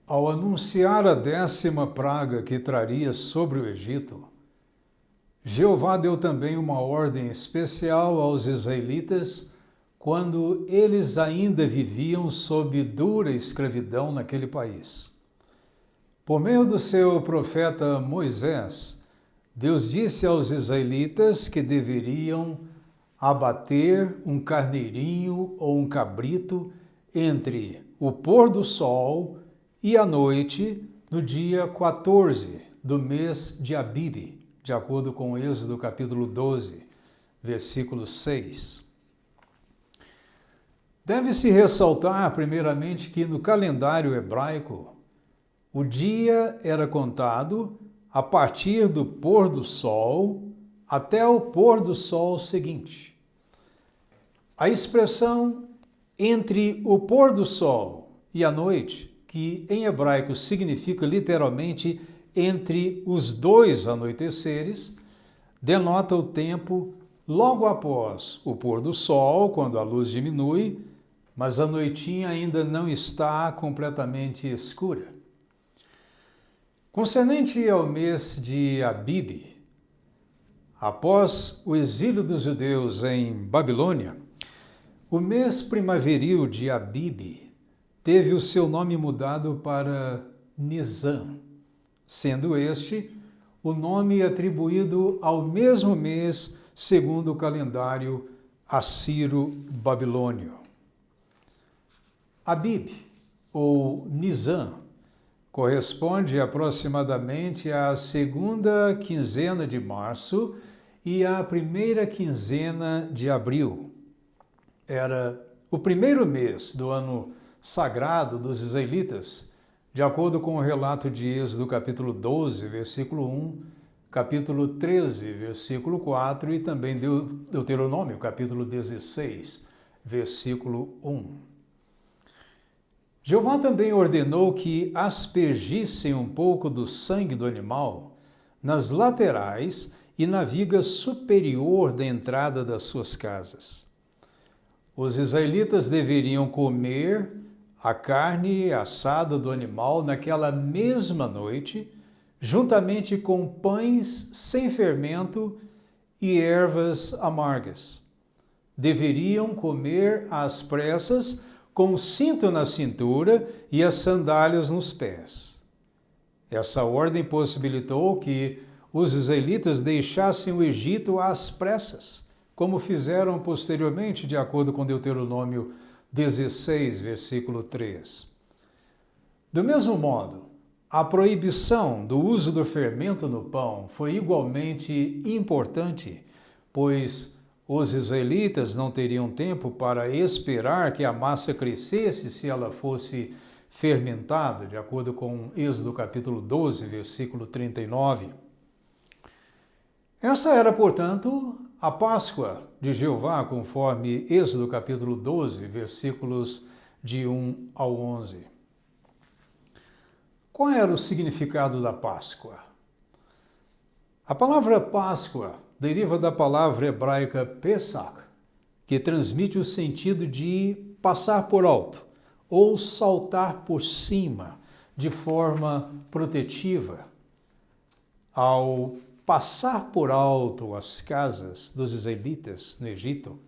Ao anunciar a 10ª praga que traria sobre o Egito, Jeová deu também uma ordem especial aos israelitas quando eles ainda viviam sob dura escravidão naquele país. Por meio do seu profeta Moisés, Deus disse aos israelitas que deveriam abater um carneirinho ou um cabrito entre o pôr do sol e a noite no dia 14 do mês de Abibe, de acordo com Êxodo capítulo 12, versículo 6. Deve-se ressaltar, primeiramente, que no calendário hebraico, o dia era contado a partir do pôr do sol até o pôr do sol seguinte. A expressão entre o pôr do sol e a noite, que em hebraico significa literalmente entre os dois anoiteceres, denota o tempo logo após o pôr do sol, quando a luz diminui, mas a noitinha ainda não está completamente escura. Concernente ao mês de Abibe, após o exílio dos judeus em Babilônia, o mês primaveril de Abibe teve o seu nome mudado para Nisan, sendo este o nome atribuído ao mesmo mês segundo o calendário assiro-babilônio. Abibe, ou Nisan, corresponde aproximadamente à segunda quinzena de março e à primeira quinzena de abril. Era o primeiro mês do ano sagrado dos israelitas, de acordo com o relato de Êxodo capítulo 12, versículo 1, capítulo 13, versículo 4 e também Deuteronômio, capítulo 16, versículo 1. Jeová também ordenou que aspergissem um pouco do sangue do animal nas laterais e na viga superior da entrada das suas casas. Os israelitas deveriam comer a carne assada do animal naquela mesma noite, juntamente com pães sem fermento e ervas amargas. Deveriam comer às pressas, com o cinto na cintura e as sandálias nos pés. Essa ordem possibilitou que os israelitas deixassem o Egito às pressas, como fizeram posteriormente, de acordo com Deuteronômio 16, versículo 3. Do mesmo modo, a proibição do uso do fermento no pão foi igualmente importante, pois os israelitas não teriam tempo para esperar que a massa crescesse se ela fosse fermentada, de acordo com Êxodo capítulo 12, versículo 39. Essa era, portanto, a Páscoa de Jeová, conforme Êxodo capítulo 12, versículos de 1 ao 11. Qual era o significado da Páscoa? A palavra Páscoa deriva da palavra hebraica Pesach, que transmite o sentido de passar por alto ou saltar por cima de forma protetiva. Ao passar por alto as casas dos israelitas no Egito,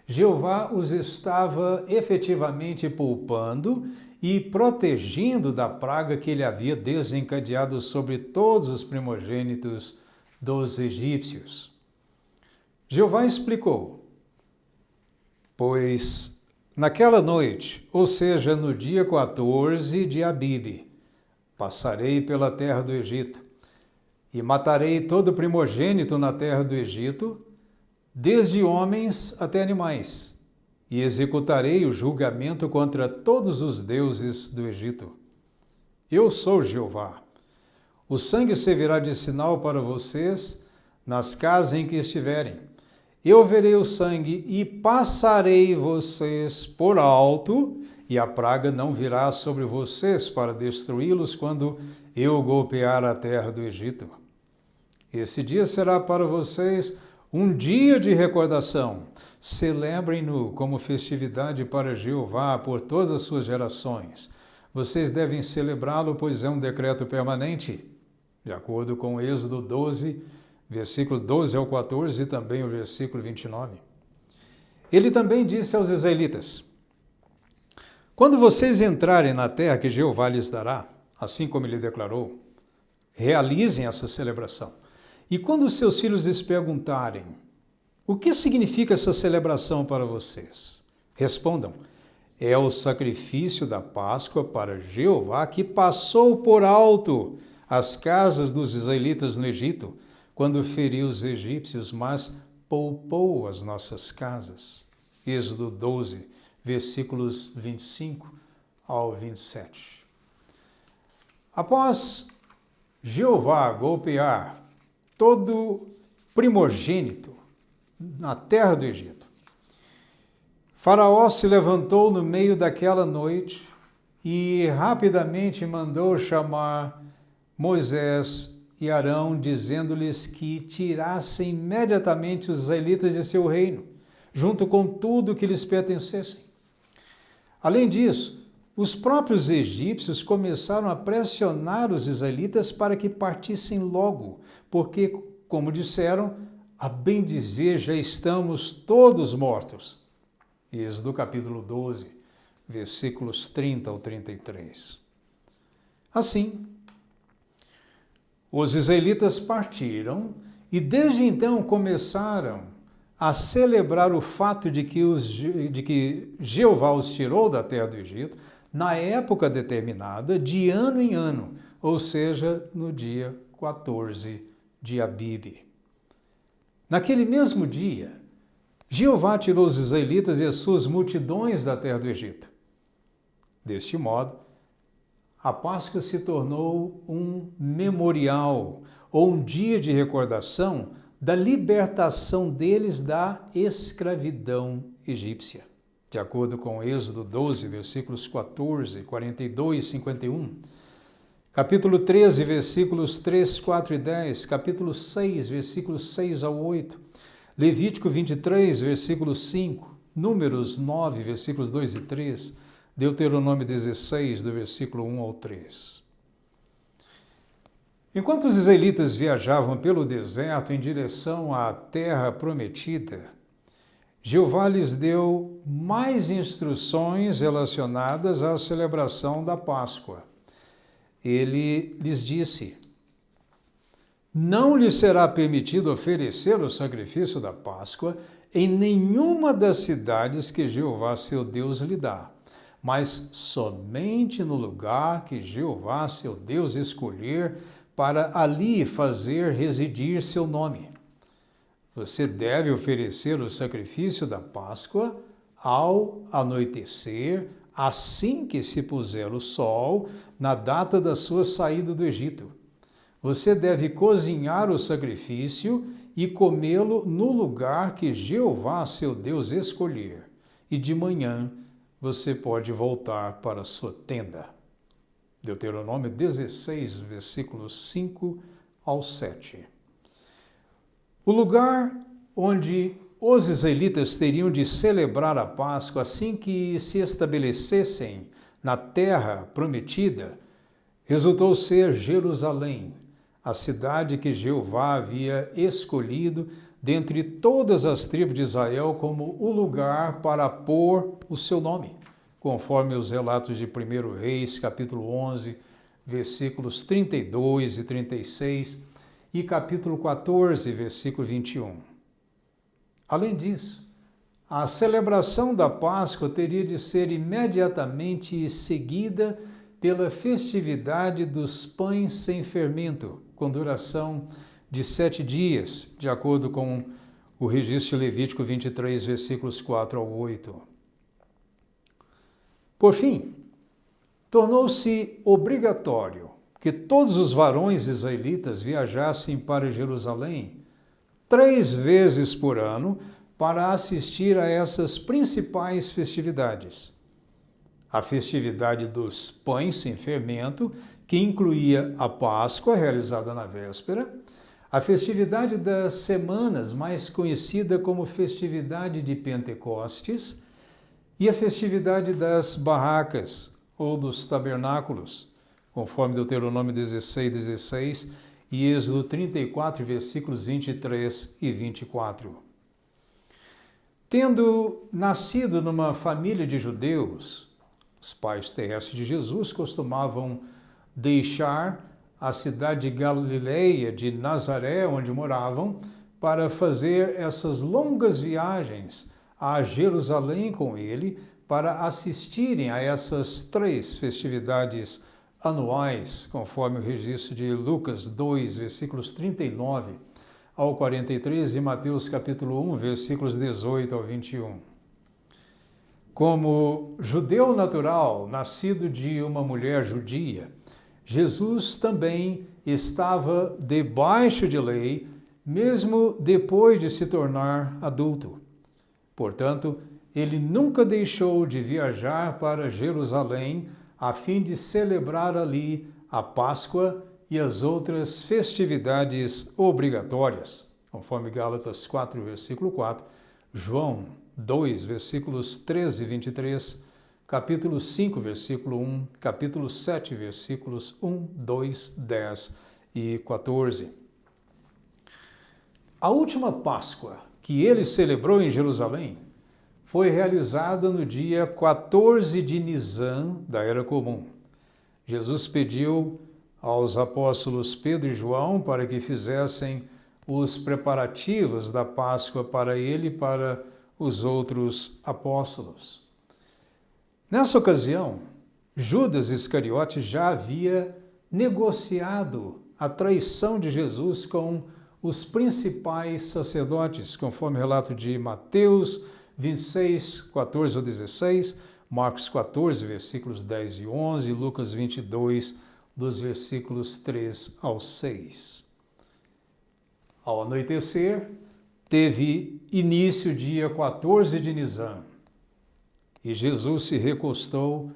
Jeová os estava efetivamente poupando e protegendo da praga que ele havia desencadeado sobre todos os primogênitos dos egípcios. Jeová explicou: pois naquela noite, ou seja, no dia 14 de Abibe, passarei pela terra do Egito e matarei todo primogênito na terra do Egito, desde homens até animais, e executarei o julgamento contra todos os deuses do Egito. Eu sou Jeová. O sangue servirá de sinal para vocês nas casas em que estiverem. Eu verei o sangue e passarei vocês por alto, e a praga não virá sobre vocês para destruí-los quando eu golpear a terra do Egito. Esse dia será para vocês um dia de recordação. Celebrem-no como festividade para Jeová por todas as suas gerações. Vocês devem celebrá-lo, pois é um decreto permanente, de acordo com Êxodo 12, versículos 12 ao 14 e também o versículo 29. Ele também disse aos israelitas: quando vocês entrarem na terra que Jeová lhes dará, assim como ele declarou, realizem essa celebração. E quando os seus filhos lhes perguntarem: o que significa essa celebração para vocês? Respondam: é o sacrifício da Páscoa para Jeová que passou por alto as casas dos israelitas no Egito, quando feriu os egípcios, mas poupou as nossas casas. Êxodo 12, versículos 25 ao 27. Após Jeová golpear todo primogênito na terra do Egito, Faraó se levantou no meio daquela noite e rapidamente mandou chamar Moisés e Arão, dizendo-lhes que tirassem imediatamente os israelitas de seu reino, junto com tudo que lhes pertencessem. Além disso, os próprios egípcios começaram a pressionar os israelitas para que partissem logo, porque, como disseram, a bem dizer, já estamos todos mortos. Êxodo capítulo 12, versículos 30 ao 33. Assim, os israelitas partiram e desde então começaram a celebrar o fato de que Jeová os tirou da terra do Egito na época determinada, de ano em ano, ou seja, no dia 14 de Abibe. Naquele mesmo dia, Jeová tirou os israelitas e as suas multidões da terra do Egito. Deste modo, a Páscoa se tornou um memorial ou um dia de recordação da libertação deles da escravidão egípcia. De acordo com Êxodo 12, versículos 14, 42 e 51, capítulo 13, versículos 3, 4 e 10, capítulo 6, versículos 6 ao 8, Levítico 23, versículo 5, Números 9, versículos 2 e 3, Deuteronômio 16, do versículo 1 ao 3. Enquanto os israelitas viajavam pelo deserto em direção à terra prometida, Jeová lhes deu mais instruções relacionadas à celebração da Páscoa. Ele lhes disse: não lhes será permitido oferecer o sacrifício da Páscoa em nenhuma das cidades que Jeová seu Deus lhe dá, mas somente no lugar que Jeová seu Deus escolher para ali fazer residir seu nome. Você deve oferecer o sacrifício da Páscoa ao anoitecer, assim que se puser o sol, na data da sua saída do Egito. Você deve cozinhar o sacrifício e comê-lo no lugar que Jeová, seu Deus, escolher. E de manhã você pode voltar para a sua tenda. Deuteronômio 16, versículos 5 ao 7. O lugar onde os israelitas teriam de celebrar a Páscoa assim que se estabelecessem na terra prometida resultou ser Jerusalém, a cidade que Jeová havia escolhido dentre todas as tribos de Israel como o lugar para pôr o seu nome, conforme os relatos de 1 Reis, capítulo 11, versículos 32 e 36, e capítulo 14, versículo 21. Além disso, a celebração da Páscoa teria de ser imediatamente seguida pela festividade dos pães sem fermento, com duração de 7 dias, de acordo com o registro de Levítico 23, versículos 4 ao 8. Por fim, tornou-se obrigatório que todos os varões israelitas viajassem para Jerusalém 3 vezes por ano para assistir a essas principais festividades. A festividade dos pães sem fermento, que incluía a Páscoa, realizada na véspera, a festividade das semanas, mais conhecida como festividade de Pentecostes, e a festividade das barracas, ou dos tabernáculos, conforme Deuteronômio 16:16 e Êxodo 34, versículos 23 e 24. Tendo nascido numa família de judeus, os pais terrestres de Jesus costumavam deixar a cidade de Galileia, de Nazaré, onde moravam, para fazer essas longas viagens a Jerusalém com ele, para assistirem a essas 3 festividades anuais, conforme o registro de Lucas 2, versículos 39 ao 43 e Mateus capítulo 1, versículos 18 ao 21. Como judeu natural, nascido de uma mulher judia, Jesus também estava debaixo de lei, mesmo depois de se tornar adulto. Portanto, ele nunca deixou de viajar para Jerusalém a fim de celebrar ali a Páscoa e as outras festividades obrigatórias, conforme Gálatas 4, versículo 4, João 2, versículos 13 e 23, capítulo 5, versículo 1, capítulo 7, versículos 1, 2, 10 e 14. A última Páscoa que ele celebrou em Jerusalém foi realizada no dia 14 de Nisan da Era Comum. Jesus pediu aos apóstolos Pedro e João para que fizessem os preparativos da Páscoa para ele e para os outros apóstolos. Nessa ocasião, Judas Iscariote já havia negociado a traição de Jesus com os principais sacerdotes, conforme o relato de Mateus 26, 14 ao 16, Marcos 14, versículos 10 e 11, Lucas 22, dos versículos 3 ao 6. Ao anoitecer, teve início o dia 14 de Nisan, e Jesus se recostou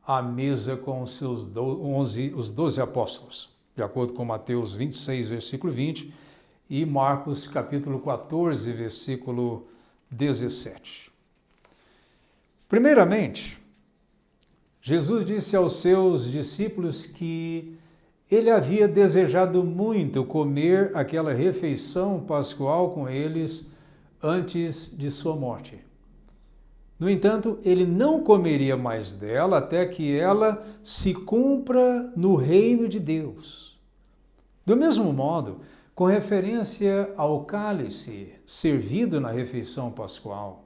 à mesa com os 12 apóstolos, de acordo com Mateus 26, versículo 20, e Marcos capítulo 14, versículo 17. Primeiramente, Jesus disse aos seus discípulos que ele havia desejado muito comer aquela refeição pascual com eles antes de sua morte. No entanto, ele não comeria mais dela até que ela se cumpra no reino de Deus. Do mesmo modo, com referência ao cálice servido na refeição pascual,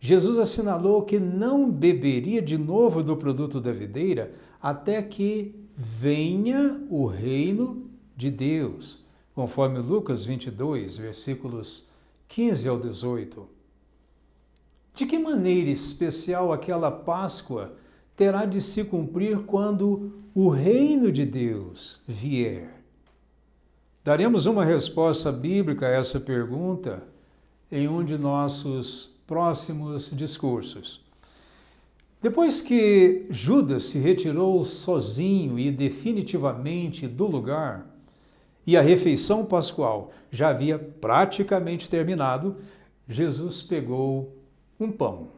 Jesus assinalou que não beberia de novo do produto da videira até que venha o reino de Deus, conforme Lucas 22, versículos 15 ao 18. De que maneira especial aquela Páscoa terá de se cumprir quando o reino de Deus vier? Daremos uma resposta bíblica a essa pergunta em um de nossos próximos discursos. Depois que Judas se retirou sozinho e definitivamente do lugar, e a refeição pascual já havia praticamente terminado, Jesus pegou um pão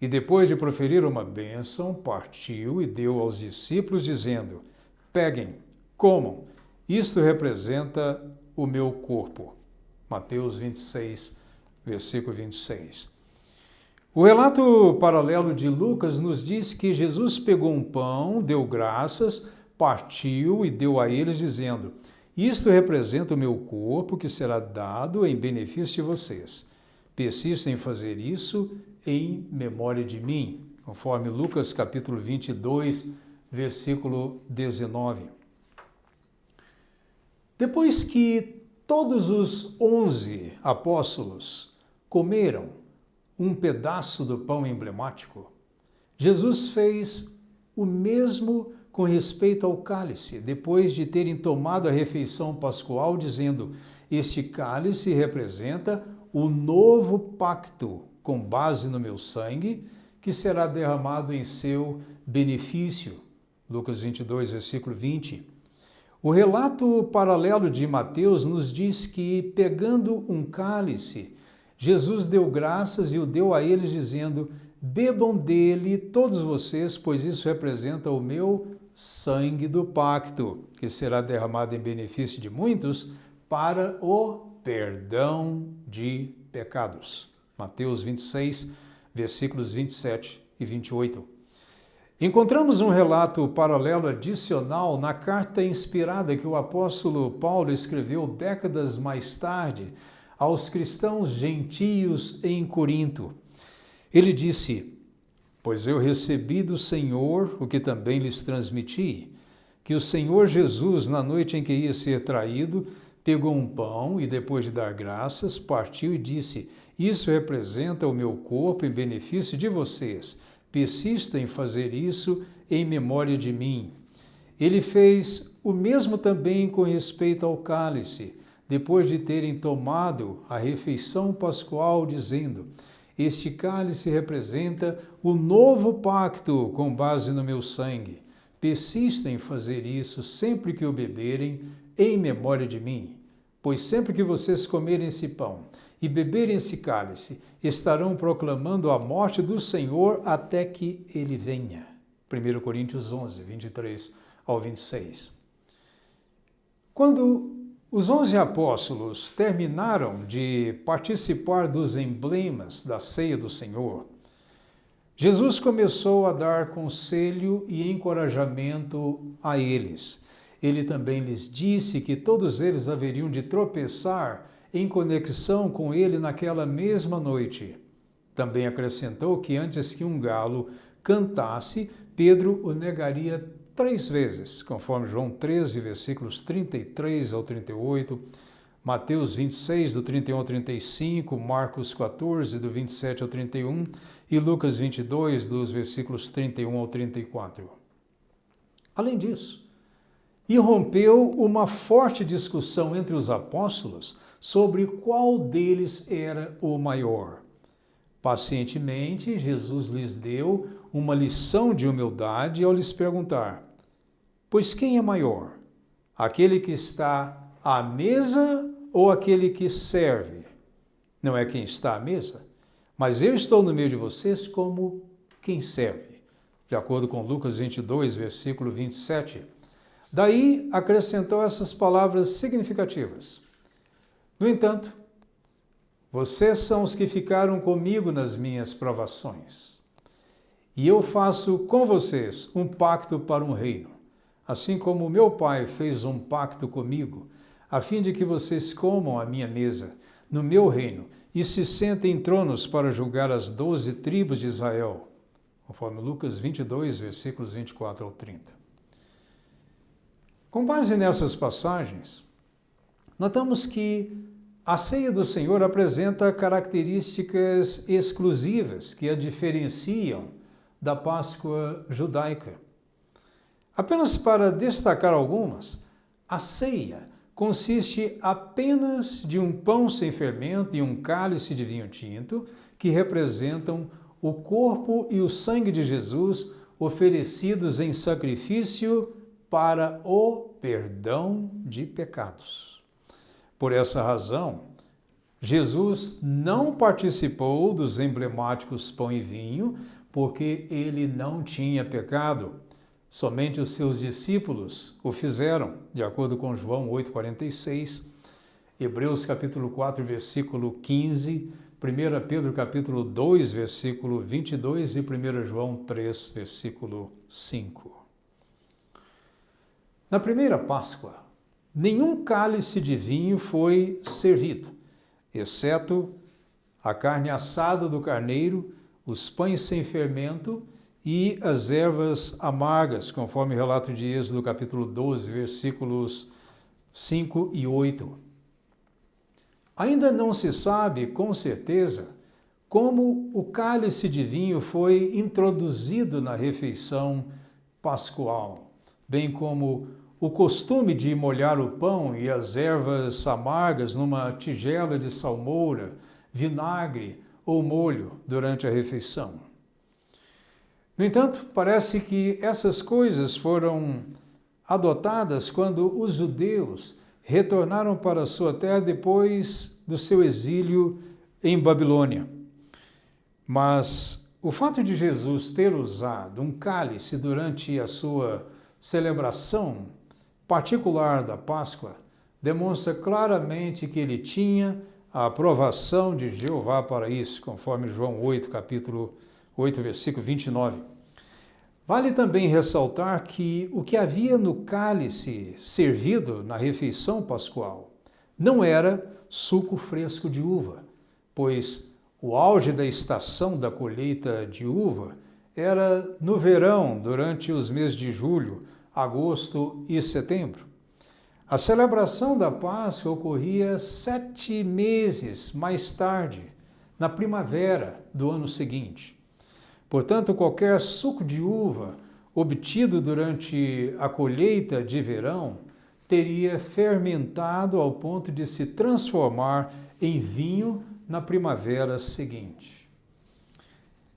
e, depois de proferir uma bênção, partiu e deu aos discípulos, dizendo: peguem, comam, isto representa o meu corpo. Mateus 26, versículo 26. O relato paralelo de Lucas nos diz que Jesus pegou um pão, deu graças, partiu e deu a eles, dizendo: isto representa o meu corpo que será dado em benefício de vocês. Persistam em fazer isso em memória de mim, conforme Lucas capítulo 22, versículo 19. Depois que todos os 11 apóstolos comeram um pedaço do pão emblemático, Jesus fez o mesmo com respeito ao cálice, depois de terem tomado a refeição pascual, dizendo: este cálice representa o novo pacto com base no meu sangue, que será derramado em seu benefício. Lucas 22, versículo 20. O relato paralelo de Mateus nos diz que, pegando um cálice, Jesus deu graças e o deu a eles, dizendo: bebam dele todos vocês, pois isso representa o meu sangue do pacto, que será derramado em benefício de muitos para o perdão de pecados. Mateus 26, versículos 27 e 28. Encontramos um relato paralelo adicional na carta inspirada que o apóstolo Paulo escreveu décadas mais tarde aos cristãos gentios em Corinto. Ele disse: pois eu recebi do Senhor o que também lhes transmiti, que o Senhor Jesus, na noite em que ia ser traído, pegou um pão e, depois de dar graças, partiu e disse: isso representa o meu corpo em benefício de vocês. Persista em fazer isso em memória de mim. Ele fez o mesmo também com respeito ao cálice, depois de terem tomado a refeição pascual, dizendo: este cálice representa o novo pacto com base no meu sangue. Persista em fazer isso sempre que o beberem, em memória de mim. Pois sempre que vocês comerem esse pão e beberem esse cálice, estarão proclamando a morte do Senhor até que ele venha. 1 Coríntios 11, 23 ao 26. Quando os 11 apóstolos terminaram de participar dos emblemas da ceia do Senhor, Jesus começou a dar conselho e encorajamento a eles. Ele também lhes disse que todos eles haveriam de tropeçar em conexão com ele naquela mesma noite. Também acrescentou que antes que um galo cantasse, Pedro o negaria 3 vezes, conforme João 13, versículos 33 ao 38, Mateus 26, do 31 ao 35, Marcos 14, do 27 ao 31 e Lucas 22, dos versículos 31 ao 34. Além disso, irrompeu uma forte discussão entre os apóstolos sobre qual deles era o maior. Pacientemente, Jesus lhes deu uma lição de humildade ao lhes perguntar: pois quem é maior? Aquele que está à mesa ou aquele que serve? Não é quem está à mesa, mas eu estou no meio de vocês como quem serve. De acordo com Lucas 22, versículo 27. Daí acrescentou essas palavras significativas: no entanto, vocês são os que ficaram comigo nas minhas provações. E eu faço com vocês um pacto para um reino, assim como meu Pai fez um pacto comigo, a fim de que vocês comam à minha mesa, no meu reino, e se sentem em tronos para julgar as 12 tribos de Israel, conforme Lucas 22, versículos 24 ao 30. Com base nessas passagens, notamos que a ceia do Senhor apresenta características exclusivas que a diferenciam da Páscoa judaica. Apenas para destacar algumas, a ceia consiste apenas de um pão sem fermento e um cálice de vinho tinto, que representam o corpo e o sangue de Jesus oferecidos em sacrifício para o perdão de pecados. Por essa razão, Jesus não participou dos emblemáticos pão e vinho, porque ele não tinha pecado. Somente os seus discípulos o fizeram, de acordo com João 8,46, Hebreus capítulo 4, versículo 15, 1 Pedro capítulo 2, versículo 22 e 1 João 3, versículo 5. Na primeira Páscoa, nenhum cálice de vinho foi servido, exceto a carne assada do carneiro, os pães sem fermento e as ervas amargas, conforme o relato de Êxodo capítulo 12, versículos 5 e 8. Ainda não se sabe com certeza como o cálice de vinho foi introduzido na refeição pascual, bem como o costume de molhar o pão e as ervas amargas numa tigela de salmoura, vinagre ou molho durante a refeição. No entanto, parece que essas coisas foram adotadas quando os judeus retornaram para a sua terra depois do seu exílio em Babilônia. Mas o fato de Jesus ter usado um cálice durante a sua celebração particular da Páscoa demonstra claramente que ele tinha a aprovação de Jeová para isso, conforme João 8, capítulo 8, versículo 29. Vale também ressaltar que o que havia no cálice servido na refeição pascual não era suco fresco de uva, pois o auge da estação da colheita de uva era no verão, durante os meses de julho, agosto e setembro. A celebração da Páscoa ocorria 7 meses mais tarde, na primavera do ano seguinte. Portanto, qualquer suco de uva obtido durante a colheita de verão teria fermentado ao ponto de se transformar em vinho na primavera seguinte.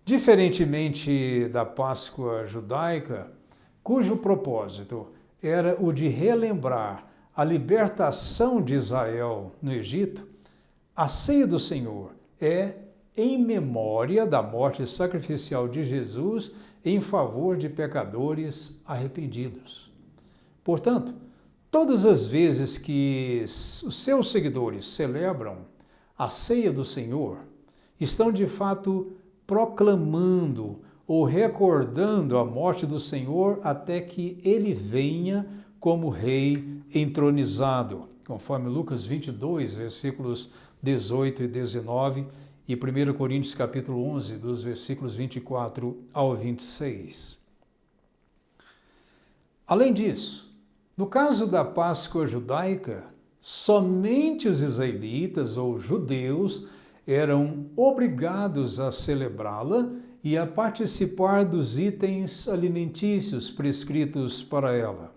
Diferentemente da Páscoa judaica, cujo propósito era o de relembrar a libertação de Israel no Egito, a ceia do Senhor é em memória da morte sacrificial de Jesus em favor de pecadores arrependidos. Portanto, todas as vezes que os seus seguidores celebram a ceia do Senhor, estão de fato proclamando ou recordando a morte do Senhor até que ele venha como rei entronizado, conforme Lucas 22, versículos 18 e 19, e 1 Coríntios capítulo 11, dos versículos 24 ao 26. Além disso, no caso da Páscoa judaica, somente os israelitas ou judeus eram obrigados a celebrá-la e a participar dos itens alimentícios prescritos para ela.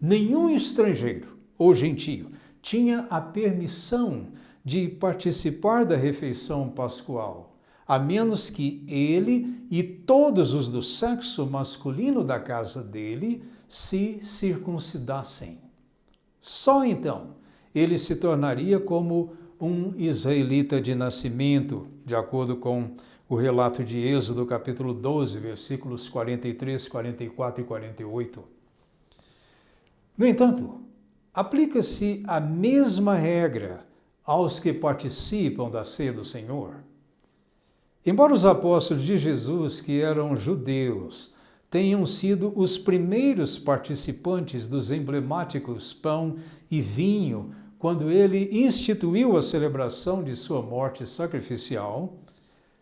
Nenhum estrangeiro ou gentio tinha a permissão de participar da refeição pascual, a menos que ele e todos os do sexo masculino da casa dele se circuncidassem. Só então ele se tornaria como um israelita de nascimento, de acordo com o relato de Êxodo, capítulo 12, versículos 43, 44 e 48. No entanto, aplica-se a mesma regra aos que participam da ceia do Senhor. Embora os apóstolos de Jesus, que eram judeus, tenham sido os primeiros participantes dos emblemáticos pão e vinho quando ele instituiu a celebração de sua morte sacrificial,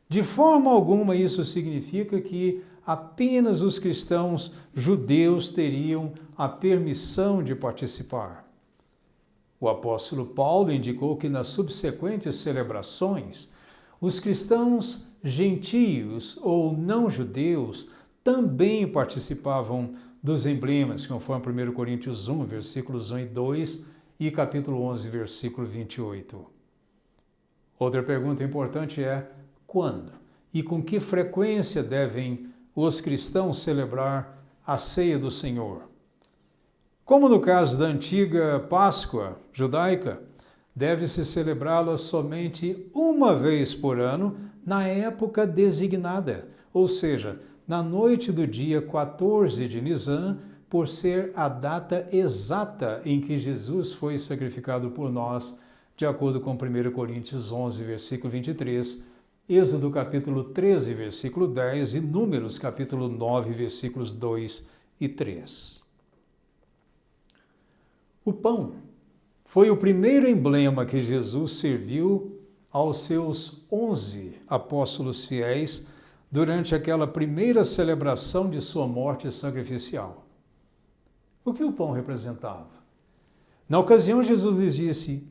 de forma alguma isso significa que apenas os cristãos judeus teriam a permissão de participar. O apóstolo Paulo indicou que nas subsequentes celebrações, os cristãos gentios ou não judeus também participavam dos emblemas, conforme 1 Coríntios 1, versículos 1 e 2 e capítulo 11, versículo 28. Outra pergunta importante é: quando e com que frequência devem os cristãos celebrar a ceia do Senhor? Como no caso da antiga Páscoa judaica, deve-se celebrá-la somente uma vez por ano, na época designada, ou seja, na noite do dia 14 de Nisan, por ser a data exata em que Jesus foi sacrificado por nós, de acordo com 1 Coríntios 11, versículo 23, Êxodo capítulo 13, versículo 10 e Números capítulo 9, versículos 2 e 3. O pão foi o primeiro emblema que Jesus serviu aos seus 11 apóstolos fiéis durante aquela primeira celebração de sua morte sacrificial. O que o pão representava? Na ocasião, Jesus lhes disse: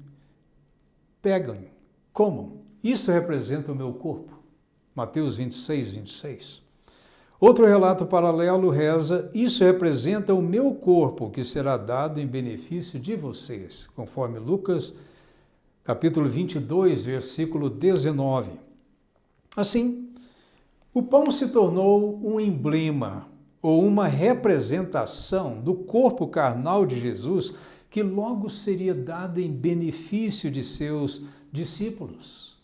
peguem, comam, isso representa o meu corpo. Mateus 26, 26. Outro relato paralelo reza: isso representa o meu corpo, que será dado em benefício de vocês, conforme Lucas, capítulo 22, versículo 19. Assim, o pão se tornou um emblema ou uma representação do corpo carnal de Jesus, que logo seria dado em benefício de seus discípulos.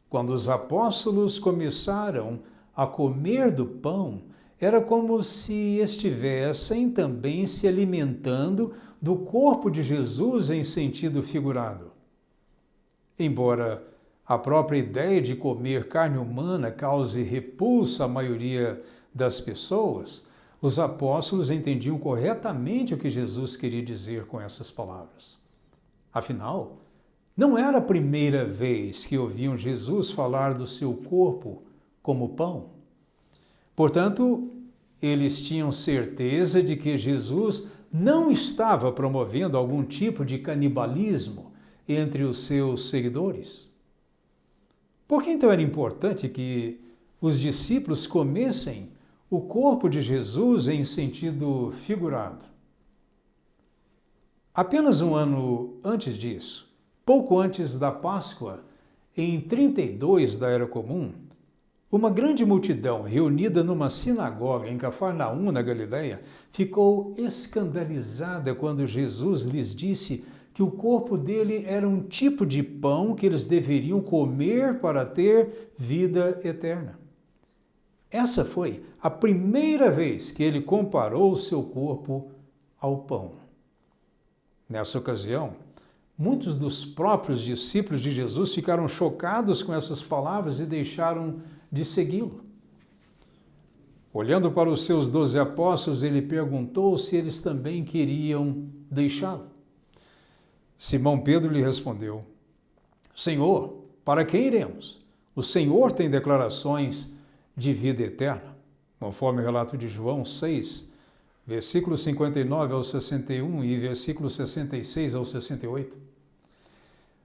Quando os apóstolos começaram a comer do pão, era como se estivessem também se alimentando do corpo de Jesus em sentido figurado. Embora a própria ideia de comer carne humana cause repulsa à maioria das pessoas, os apóstolos entendiam corretamente o que Jesus queria dizer com essas palavras. Afinal, não era a primeira vez que ouviam Jesus falar do seu corpo como pão. Portanto, eles tinham certeza de que Jesus não estava promovendo algum tipo de canibalismo entre os seus seguidores. Por que então era importante que os discípulos comessem o corpo de Jesus em sentido figurado? Apenas um ano antes disso, pouco antes da Páscoa, em 32 da Era Comum, uma grande multidão reunida numa sinagoga em Cafarnaum, na Galileia, ficou escandalizada quando Jesus lhes disse que o corpo dele era um tipo de pão que eles deveriam comer para ter vida eterna. Essa foi a primeira vez que ele comparou o seu corpo ao pão. Nessa ocasião, muitos dos próprios discípulos de Jesus ficaram chocados com essas palavras e deixaram de segui-lo. Olhando para os seus 12 apóstolos, ele perguntou se eles também queriam deixá-lo. Simão Pedro lhe respondeu: Senhor, para quem iremos? O Senhor tem declarações de vida eterna, conforme o relato de João 6, versículos 59 ao 61 e versículos 66 ao 68.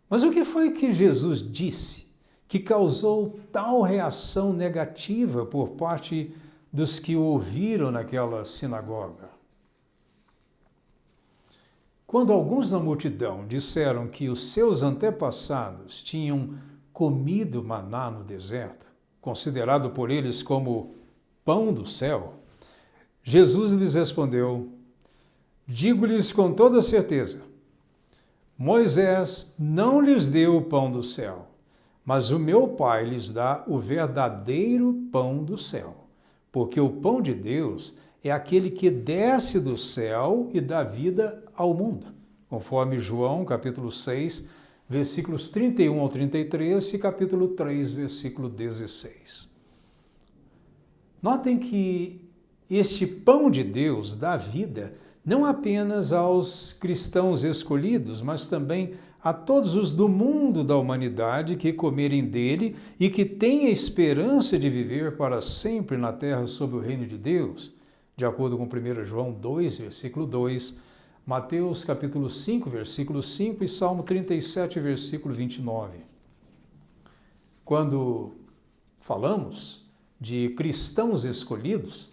Mas o que foi que Jesus disse que causou tal reação negativa por parte dos que o ouviram naquela sinagoga? Quando alguns na multidão disseram que os seus antepassados tinham comido maná no deserto, considerado por eles como pão do céu, Jesus lhes respondeu: Digo-lhes com toda certeza, Moisés não lhes deu o pão do céu, mas o meu Pai lhes dá o verdadeiro pão do céu, porque o pão de Deus é aquele que desce do céu e dá vida ao mundo, conforme João, capítulo 6, versículos 31 ao 33 e capítulo 3, versículo 16. Notem que este pão de Deus dá vida não apenas aos cristãos escolhidos, mas também a todos os do mundo da humanidade que comerem dele e que têm a esperança de viver para sempre na terra sob o reino de Deus, de acordo com 1 João 2, versículo 2, Mateus capítulo 5, versículo 5 e Salmo 37, versículo 29. Quando falamos de cristãos escolhidos,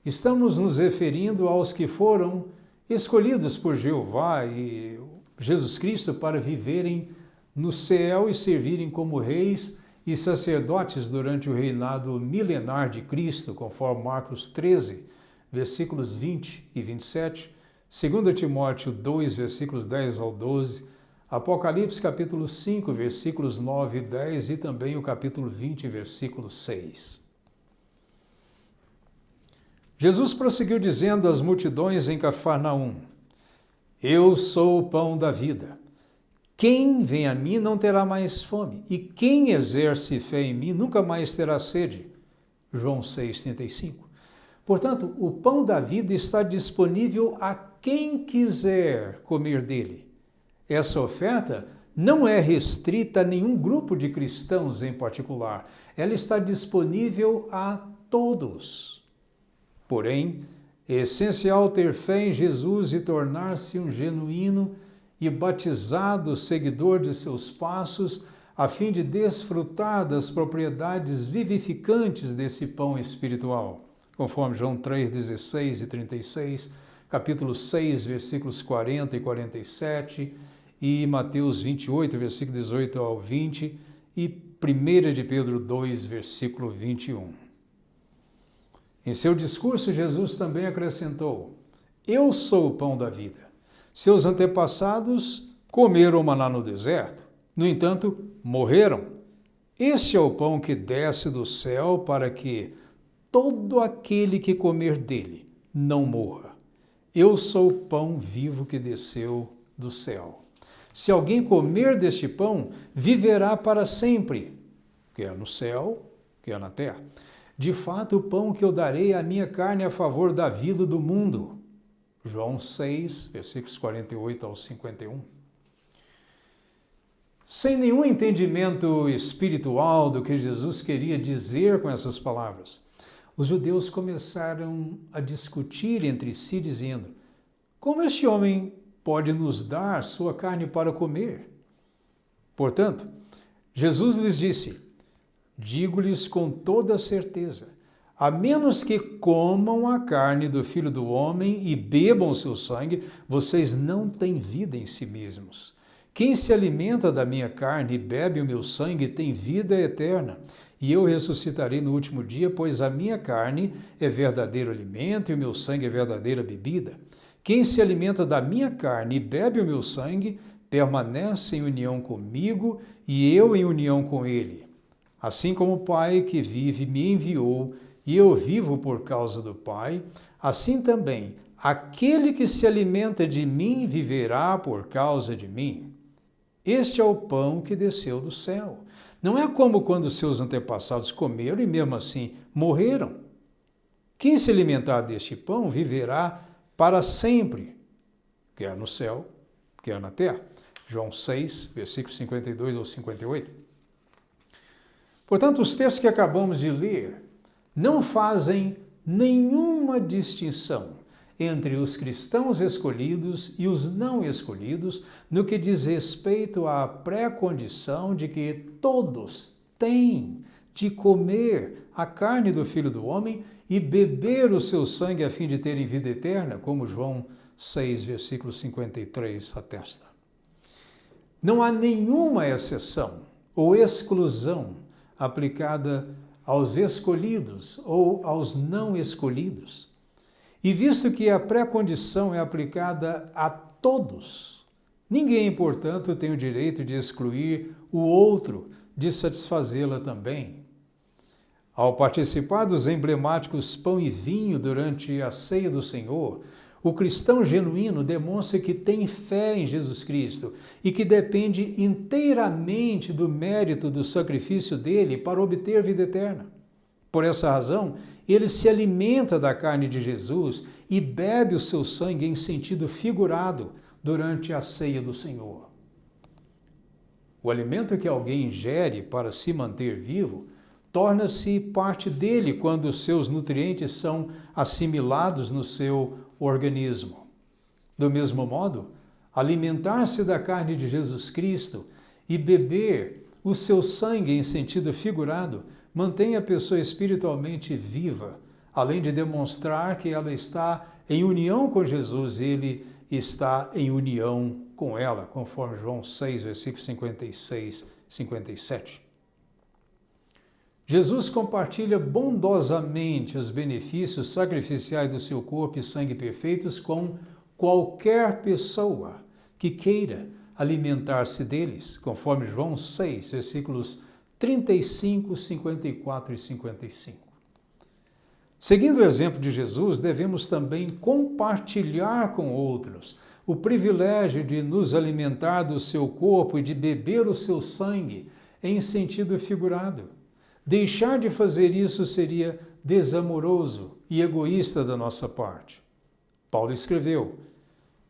estamos nos referindo aos que foram escolhidos por Jeová e Jesus Cristo para viverem no céu e servirem como reis e sacerdotes durante o reinado milenar de Cristo, conforme Marcos 13, versículos 20 e 27, 2 Timóteo 2, versículos 10 ao 12, Apocalipse capítulo 5, versículos 9 e 10 e também o capítulo 20, versículo 6. Jesus prosseguiu dizendo às multidões em Cafarnaum: Eu sou o pão da vida. Quem vem a mim não terá mais fome, e quem exerce fé em mim nunca mais terá sede. João 6,35. Portanto, o pão da vida está disponível a quem quiser comer dele. Essa oferta não é restrita a nenhum grupo de cristãos em particular. Ela está disponível a todos. Porém, é essencial ter fé em Jesus e tornar-se um genuíno e batizado seguidor de seus passos, a fim de desfrutar das propriedades vivificantes desse pão espiritual, conforme João 3, 16 e 36, capítulo 6, versículos 40 e 47, e Mateus 28, versículo 18 ao 20, e 1 de Pedro 2, versículo 21. Em seu discurso, Jesus também acrescentou: Eu sou o pão da vida. Seus antepassados comeram maná no deserto, no entanto, morreram. Este é o pão que desce do céu para que todo aquele que comer dele não morra. Eu sou o pão vivo que desceu do céu. Se alguém comer deste pão, viverá para sempre, quer no céu, quer na terra. De fato, o pão que eu darei é a minha carne a favor da vida do mundo. João 6, versículos 48 ao 51. Sem nenhum entendimento espiritual do que Jesus queria dizer com essas palavras, os judeus começaram a discutir entre si, dizendo: como este homem pode nos dar sua carne para comer? Portanto, Jesus lhes disse: digo-lhes com toda certeza, a menos que comam a carne do Filho do Homem e bebam o seu sangue, vocês não têm vida em si mesmos. Quem se alimenta da minha carne e bebe o meu sangue tem vida eterna, e eu ressuscitarei no último dia, pois a minha carne é verdadeiro alimento e o meu sangue é verdadeira bebida. Quem se alimenta da minha carne e bebe o meu sangue, permanece em união comigo e eu em união com ele. Assim como o Pai que vive me enviou e eu vivo por causa do Pai, assim também aquele que se alimenta de mim viverá por causa de mim. Este é o pão que desceu do céu. Não é como quando seus antepassados comeram e mesmo assim morreram. Quem se alimentar deste pão viverá para sempre, quer no céu, quer na terra. João 6, versículos 52 ao 58. Portanto, os textos que acabamos de ler não fazem nenhuma distinção entre os cristãos escolhidos e os não escolhidos no que diz respeito à pré-condição de que todos têm de comer a carne do Filho do Homem e beber o seu sangue a fim de terem vida eterna, como João 6, versículo 53 atesta. Não há nenhuma exceção ou exclusão aplicada aos escolhidos ou aos não escolhidos. E visto que a pré-condição é aplicada a todos, ninguém, portanto, tem o direito de excluir o outro de satisfazê-la também. Ao participar dos emblemáticos pão e vinho durante a ceia do Senhor, o cristão genuíno demonstra que tem fé em Jesus Cristo e que depende inteiramente do mérito do sacrifício dele para obter vida eterna. Por essa razão, ele se alimenta da carne de Jesus e bebe o seu sangue em sentido figurado durante a ceia do Senhor. O alimento que alguém ingere para se manter vivo torna-se parte dele quando os seus nutrientes são assimilados no seu organismo. Do mesmo modo, alimentar-se da carne de Jesus Cristo e beber o seu sangue em sentido figurado mantém a pessoa espiritualmente viva, além de demonstrar que ela está em união com Jesus e ele está em união com ela, conforme João 6, versículos 56 e 57. Jesus compartilha bondosamente os benefícios sacrificiais do seu corpo e sangue perfeitos com qualquer pessoa que queira alimentar-se deles, conforme João 6, versículos 35, 54 e 55. Seguindo o exemplo de Jesus, devemos também compartilhar com outros o privilégio de nos alimentar do seu corpo e de beber o seu sangue em sentido figurado. Deixar de fazer isso seria desamoroso e egoísta da nossa parte. Paulo escreveu: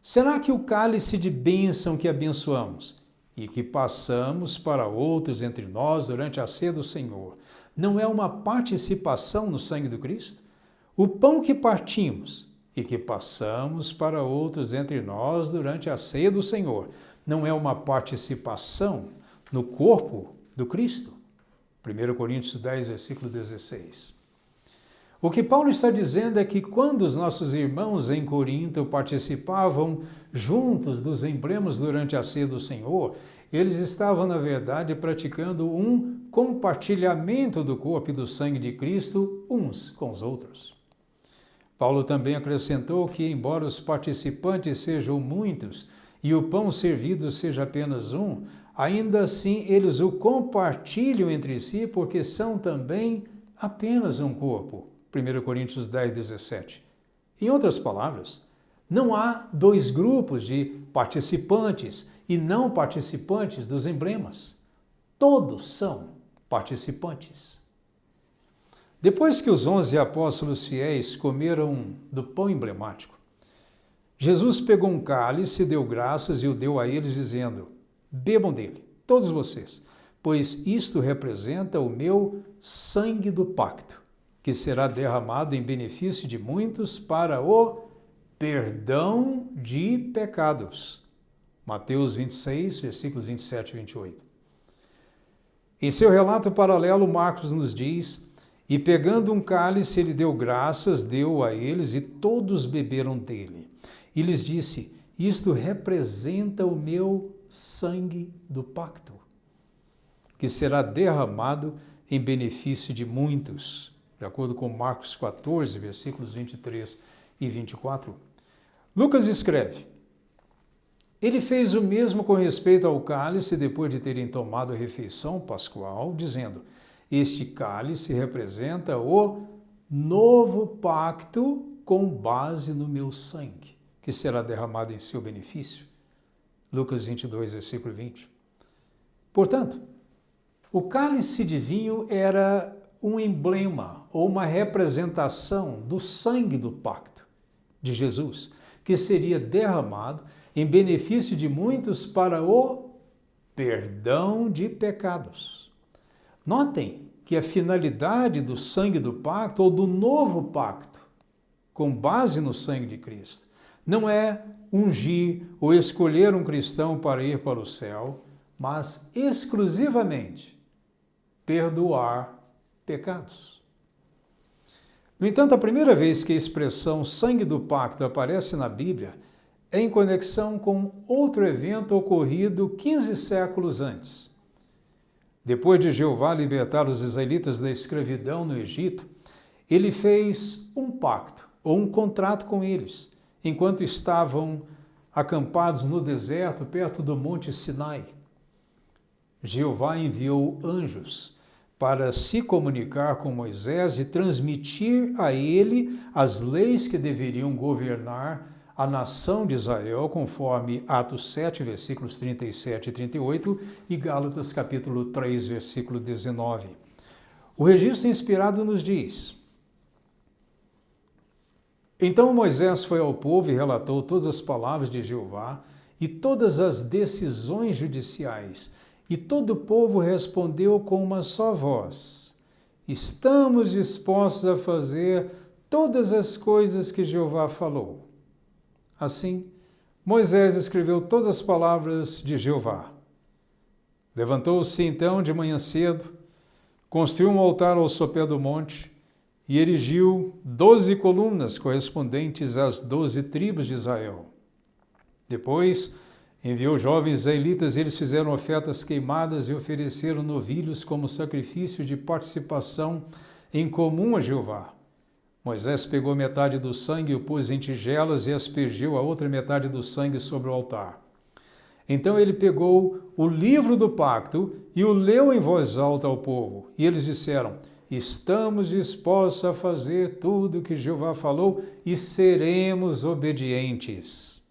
será que o cálice de bênção que abençoamos e que passamos para outros entre nós durante a ceia do Senhor não é uma participação no sangue do Cristo? O pão que partimos e que passamos para outros entre nós durante a ceia do Senhor não é uma participação no corpo do Cristo? 1 Coríntios 10, versículo 16. O que Paulo está dizendo é que quando os nossos irmãos em Corinto participavam juntos dos emblemas durante a ceia do Senhor, eles estavam, na verdade, praticando um compartilhamento do corpo e do sangue de Cristo uns com os outros. Paulo também acrescentou que, embora os participantes sejam muitos e o pão servido seja apenas um, ainda assim eles o compartilham entre si, porque são também apenas um corpo. 1 Coríntios 10, 17. Em outras palavras, não há dois grupos de participantes e não participantes dos emblemas. Todos são participantes. Depois que os 11 apóstolos fiéis comeram do pão emblemático, Jesus pegou um cálice, deu graças e o deu a eles, dizendo: bebam dele, todos vocês, pois isto representa o meu sangue do pacto, que será derramado em benefício de muitos para o perdão de pecados. Mateus 26, versículos 27 e 28. Em seu relato paralelo, Marcos nos diz: e pegando um cálice, ele deu graças, deu a eles, e todos beberam dele. E lhes disse: isto representa o meu sangue do pacto, que será derramado em benefício de muitos. De acordo com Marcos 14, versículos 23 e 24. Lucas escreve: ele fez o mesmo com respeito ao cálice depois de terem tomado a refeição pascual, dizendo: este cálice representa o novo pacto com base no meu sangue, que será derramado em seu benefício. Lucas 22, versículo 20. Portanto, o cálice de vinho era um emblema ou uma representação do sangue do pacto de Jesus, que seria derramado em benefício de muitos para o perdão de pecados. Notem que a finalidade do sangue do pacto ou do novo pacto, com base no sangue de Cristo, não é ungir ou escolher um cristão para ir para o céu, mas exclusivamente perdoar pecados. No entanto, a primeira vez que a expressão sangue do pacto aparece na Bíblia é em conexão com outro evento ocorrido 15 séculos antes. Depois de Jeová libertar os israelitas da escravidão no Egito, ele fez um pacto ou um contrato com eles, enquanto estavam acampados no deserto perto do Monte Sinai. Jeová enviou anjos para se comunicar com Moisés e transmitir a ele as leis que deveriam governar a nação de Israel, conforme Atos 7, versículos 37 e 38 e Gálatas capítulo 3, versículo 19. O registro inspirado nos diz: então Moisés foi ao povo e relatou todas as palavras de Jeová e todas as decisões judiciais. E todo o povo respondeu com uma só voz: estamos dispostos a fazer todas as coisas que Jeová falou. Assim, Moisés escreveu todas as palavras de Jeová. Levantou-se então de manhã cedo, construiu um altar ao sopé do monte e erigiu 12 colunas correspondentes às 12 tribos de Israel. Depois, enviou jovens israelitas e eles fizeram ofertas queimadas e ofereceram novilhos como sacrifício de participação em comum a Jeová. Moisés pegou metade do sangue e o pôs em tigelas e aspergiu a outra metade do sangue sobre o altar. Então ele pegou o livro do pacto e o leu em voz alta ao povo. E eles disseram: estamos dispostos a fazer tudo o que Jeová falou e seremos obedientes.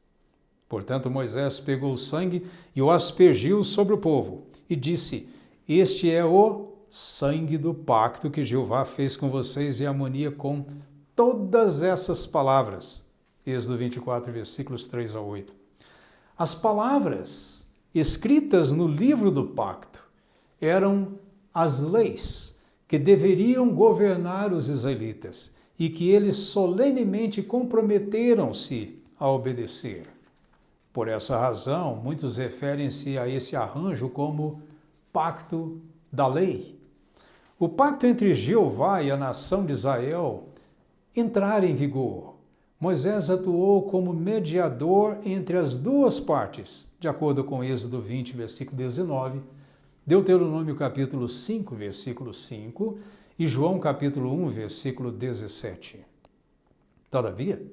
Portanto, Moisés pegou o sangue e o aspergiu sobre o povo e disse: este é o sangue do pacto que Jeová fez com vocês em harmonia com todas essas palavras. Êxodo 24, versículos 3 a 8. As palavras escritas no livro do pacto eram as leis que deveriam governar os israelitas e que eles solenemente comprometeram-se a obedecer. Por essa razão, muitos referem-se a esse arranjo como pacto da lei. O pacto entre Jeová e a nação de Israel entrar em vigor. Moisés atuou como mediador entre as duas partes, de acordo com Êxodo 20, versículo 19, Deuteronômio capítulo 5, versículo 5 e João capítulo 1, versículo 17. Todavia,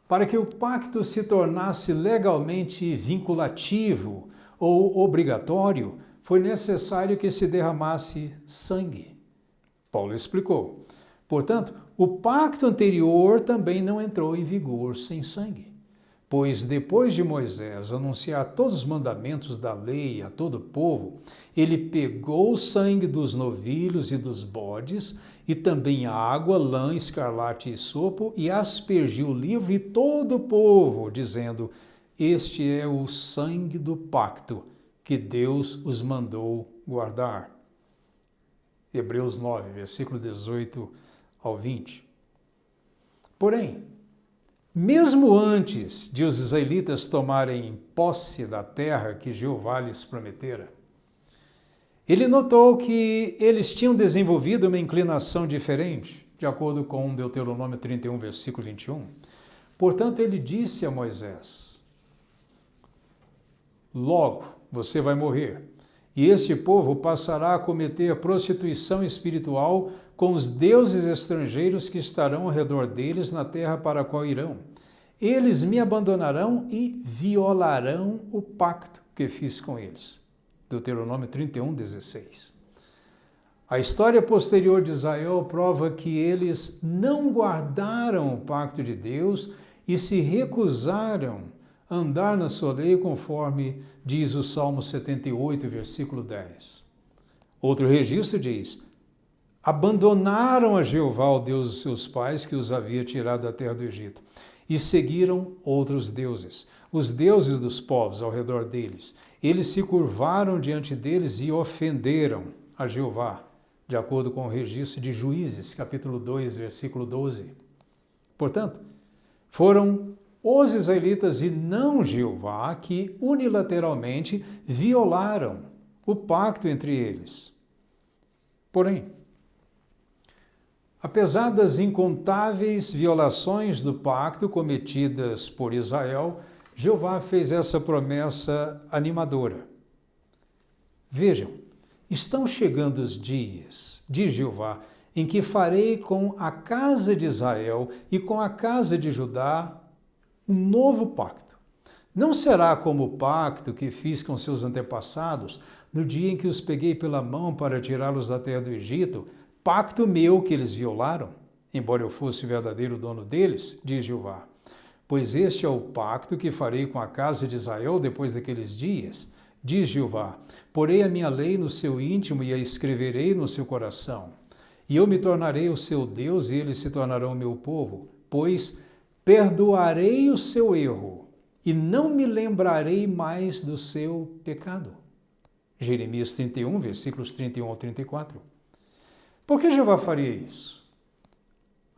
para que o pacto se tornasse legalmente vinculativo ou obrigatório, foi necessário que se derramasse sangue. Paulo explicou. Portanto, o pacto anterior também não entrou em vigor sem sangue. Pois depois de Moisés anunciar todos os mandamentos da lei a todo o povo, ele pegou o sangue dos novilhos e dos bodes, e também água, lã, escarlate e sopo, e aspergiu livre todo o povo, dizendo: este é o sangue do pacto que Deus os mandou guardar. Hebreus 9, versículo 18 ao 20. Porém, mesmo antes de os israelitas tomarem posse da terra que Jeová lhes prometera, ele notou que eles tinham desenvolvido uma inclinação diferente, de acordo com Deuteronômio 31, versículo 21. Portanto, ele disse a Moisés: logo você vai morrer, e este povo passará a cometer a prostituição espiritual com os deuses estrangeiros que estarão ao redor deles na terra para a qual irão. Eles me abandonarão e violarão o pacto que fiz com eles. Deuteronômio 31, 16. A história posterior de Israel prova que eles não guardaram o pacto de Deus e se recusaram a andar na sua lei, conforme diz o Salmo 78, versículo 10. Outro registro diz: abandonaram a Jeová, o Deus dos seus pais, que os havia tirado da terra do Egito, e seguiram outros deuses, os deuses dos povos ao redor deles. Eles se curvaram diante deles e ofenderam a Jeová, de acordo com o registro de Juízes, capítulo 2, versículo 12. Portanto, foram os israelitas e não Jeová que unilateralmente violaram o pacto entre eles. Porém, apesar das incontáveis violações do pacto cometidas por Israel, Jeová fez essa promessa animadora. Vejam, estão chegando os dias, diz Jeová, em que farei com a casa de Israel e com a casa de Judá um novo pacto. Não será como o pacto que fiz com seus antepassados no dia em que os peguei pela mão para tirá-los da terra do Egito, pacto meu que eles violaram, embora eu fosse o verdadeiro dono deles, diz Jeová. Pois este é o pacto que farei com a casa de Israel depois daqueles dias, diz Jeová. Porei a minha lei no seu íntimo e a escreverei no seu coração. E eu me tornarei o seu Deus e eles se tornarão o meu povo, pois perdoarei o seu erro e não me lembrarei mais do seu pecado. Jeremias 31, versículos 31 ao 34. Por que Jeová faria isso?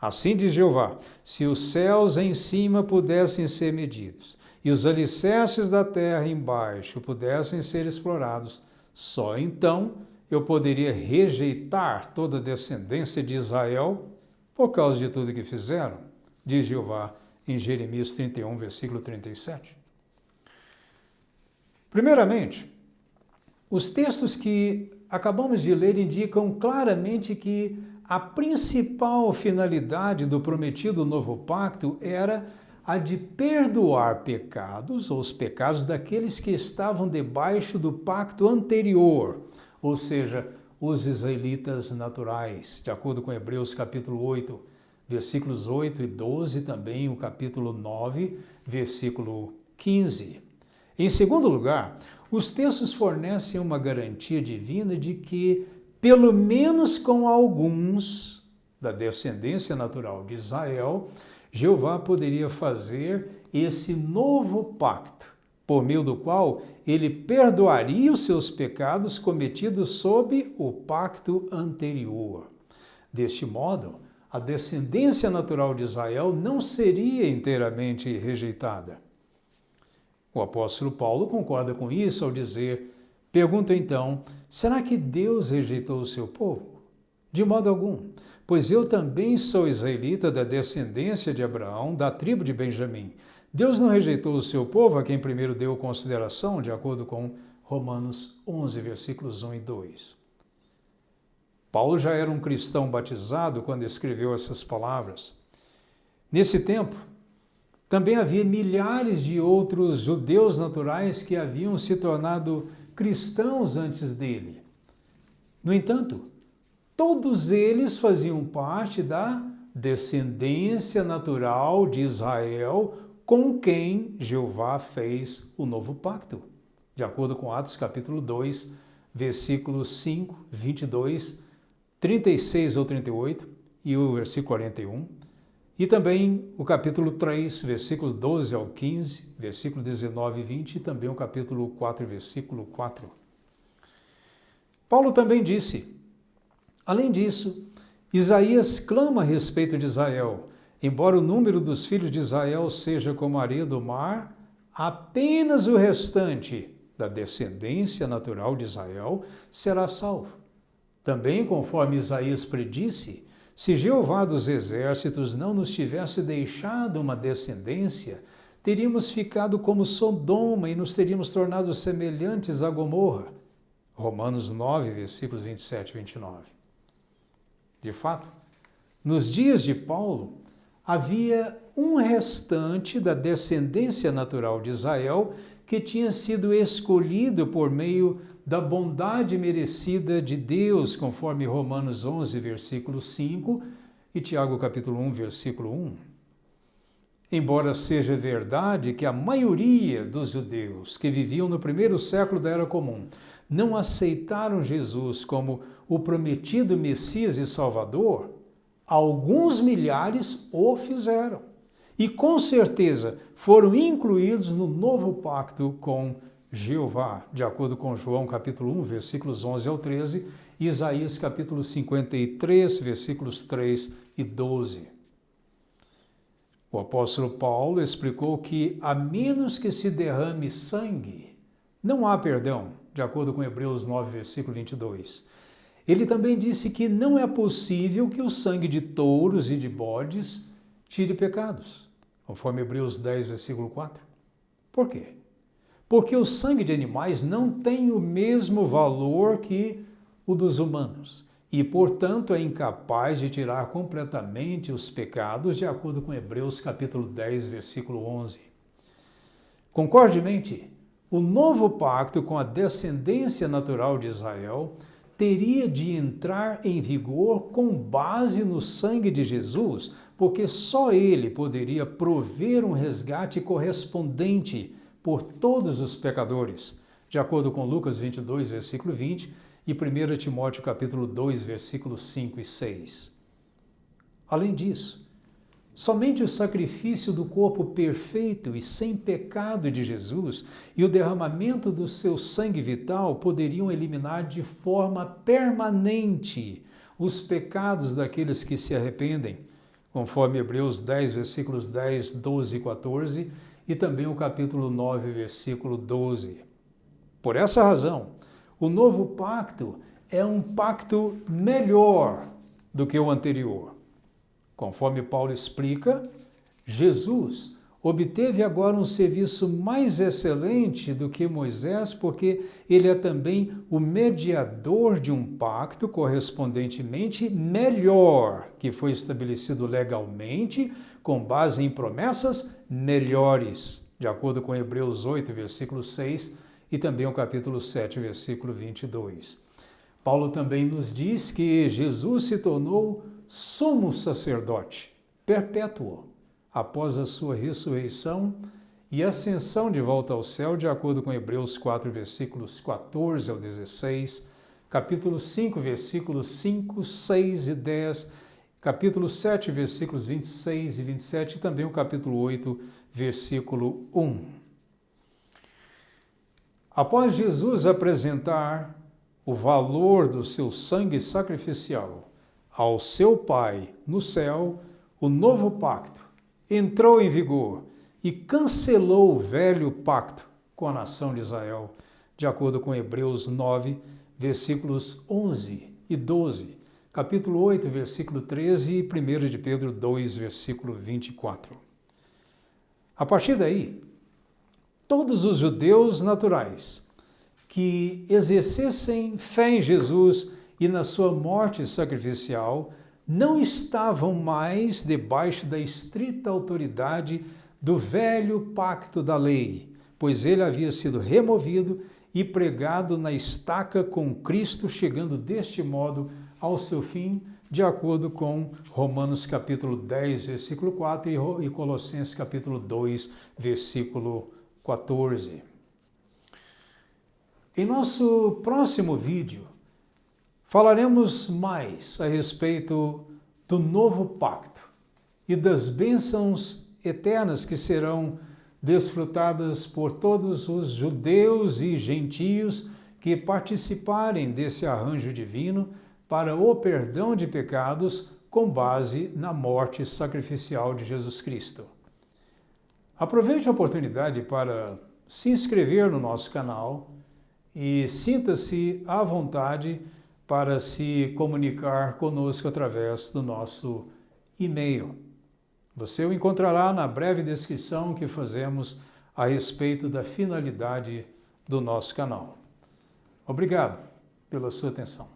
Assim diz Jeová: se os céus em cima pudessem ser medidos e os alicerces da terra embaixo pudessem ser explorados, só então eu poderia rejeitar toda a descendência de Israel por causa de tudo que fizeram, diz Jeová em Jeremias 31, versículo 37. Primeiramente, os textos que acabamos de ler indicam claramente que a principal finalidade do prometido novo pacto era a de perdoar pecados, ou os pecados daqueles que estavam debaixo do pacto anterior, ou seja, os israelitas naturais, de acordo com Hebreus capítulo 8, versículos 8 e 12, também o capítulo 9, versículo 15. Em segundo lugar, os textos fornecem uma garantia divina de que, pelo menos com alguns da descendência natural de Israel, Jeová poderia fazer esse novo pacto, por meio do qual ele perdoaria os seus pecados cometidos sob o pacto anterior. Deste modo, a descendência natural de Israel não seria inteiramente rejeitada. O apóstolo Paulo concorda com isso ao dizer: pergunta então, será que Deus rejeitou o seu povo? De modo algum, pois eu também sou israelita da descendência de Abraão, da tribo de Benjamim. Deus não rejeitou o seu povo, a quem primeiro deu consideração, de acordo com Romanos 11, versículos 1 e 2. Paulo já era um cristão batizado quando escreveu essas palavras. Nesse tempo, Também havia milhares de outros judeus naturais que haviam se tornado cristãos antes dele. No entanto, todos eles faziam parte da descendência natural de Israel com quem Jeová fez o novo pacto, de acordo com Atos capítulo 2, versículos 5, 22, 36 ou 38 e o versículo 41. E também o capítulo 3, versículos 12 ao 15, versículo 19 e 20, e também o capítulo 4, versículo 4. Paulo também disse: além disso, Isaías clama a respeito de Israel. Embora o número dos filhos de Israel seja como a areia do mar, apenas o restante da descendência natural de Israel será salvo. Também, conforme Isaías predisse, se Jeová dos exércitos não nos tivesse deixado uma descendência, teríamos ficado como Sodoma e nos teríamos tornado semelhantes a Gomorra. Romanos 9, versículos 27 e 29. De fato, nos dias de Paulo, havia um restante da descendência natural de Israel que tinha sido escolhido por meio da bondade merecida de Deus, conforme Romanos 11, versículo 5 e Tiago capítulo 1, versículo 1. Embora seja verdade que a maioria dos judeus que viviam no primeiro século da Era Comum não aceitaram Jesus como o prometido Messias e Salvador, alguns milhares o fizeram. E com certeza foram incluídos no novo pacto com Jeová, de acordo com João capítulo 1, versículos 11 ao 13, e Isaías capítulo 53, versículos 3 e 12. O apóstolo Paulo explicou que, a menos que se derrame sangue, não há perdão, de acordo com Hebreus 9, versículo 22. Ele também disse que não é possível que o sangue de touros e de bodes tire pecados, conforme Hebreus 10, versículo 4. Por quê? Porque o sangue de animais não tem o mesmo valor que o dos humanos e, portanto, é incapaz de tirar completamente os pecados, de acordo com Hebreus capítulo 10, versículo 11. Concordemente, o novo pacto com a descendência natural de Israel teria de entrar em vigor com base no sangue de Jesus, porque só ele poderia prover um resgate correspondente por todos os pecadores, de acordo com Lucas 22, versículo 20 e 1 Timóteo capítulo 2, versículos 5 e 6. Além disso, somente o sacrifício do corpo perfeito e sem pecado de Jesus e o derramamento do seu sangue vital poderiam eliminar de forma permanente os pecados daqueles que se arrependem, conforme Hebreus 10, versículos 10, 12 e 14, e também o capítulo 9, versículo 12. Por essa razão, o novo pacto é um pacto melhor do que o anterior. Conforme Paulo explica, Jesus obteve agora um serviço mais excelente do que Moisés, porque ele é também o mediador de um pacto correspondentemente melhor, que foi estabelecido legalmente com base em promessas melhores, de acordo com Hebreus 8, versículo 6 e também o capítulo 7, versículo 22. Paulo também nos diz que Jesus se tornou sumo sacerdote perpétuo após a sua ressurreição e ascensão de volta ao céu, de acordo com Hebreus 4, versículos 14 ao 16, capítulo 5, versículos 5, 6 e 10, capítulo 7, versículos 26 e 27 e também o capítulo 8, versículo 1. Após Jesus apresentar o valor do seu sangue sacrificial ao seu Pai no céu, o novo pacto entrou em vigor e cancelou o velho pacto com a nação de Israel, de acordo com Hebreus 9, versículos 11 e 12, capítulo 8, versículo 13 e 1 de Pedro 2, versículo 24. A partir daí, todos os judeus naturais que exercessem fé em Jesus e na sua morte sacrificial não estavam mais debaixo da estrita autoridade do velho pacto da lei, pois ele havia sido removido e pregado na estaca com Cristo, chegando deste modo ao seu fim, de acordo com Romanos capítulo 10, versículo 4 e Colossenses capítulo 2, versículo 14. Em nosso próximo vídeo, falaremos mais a respeito do novo pacto e das bênçãos eternas que serão desfrutadas por todos os judeus e gentios que participarem desse arranjo divino para o perdão de pecados com base na morte sacrificial de Jesus Cristo. Aproveite a oportunidade para se inscrever no nosso canal e sinta-se à vontade para se comunicar conosco através do nosso e-mail. Você o encontrará na breve descrição que fazemos a respeito da finalidade do nosso canal. Obrigado pela sua atenção.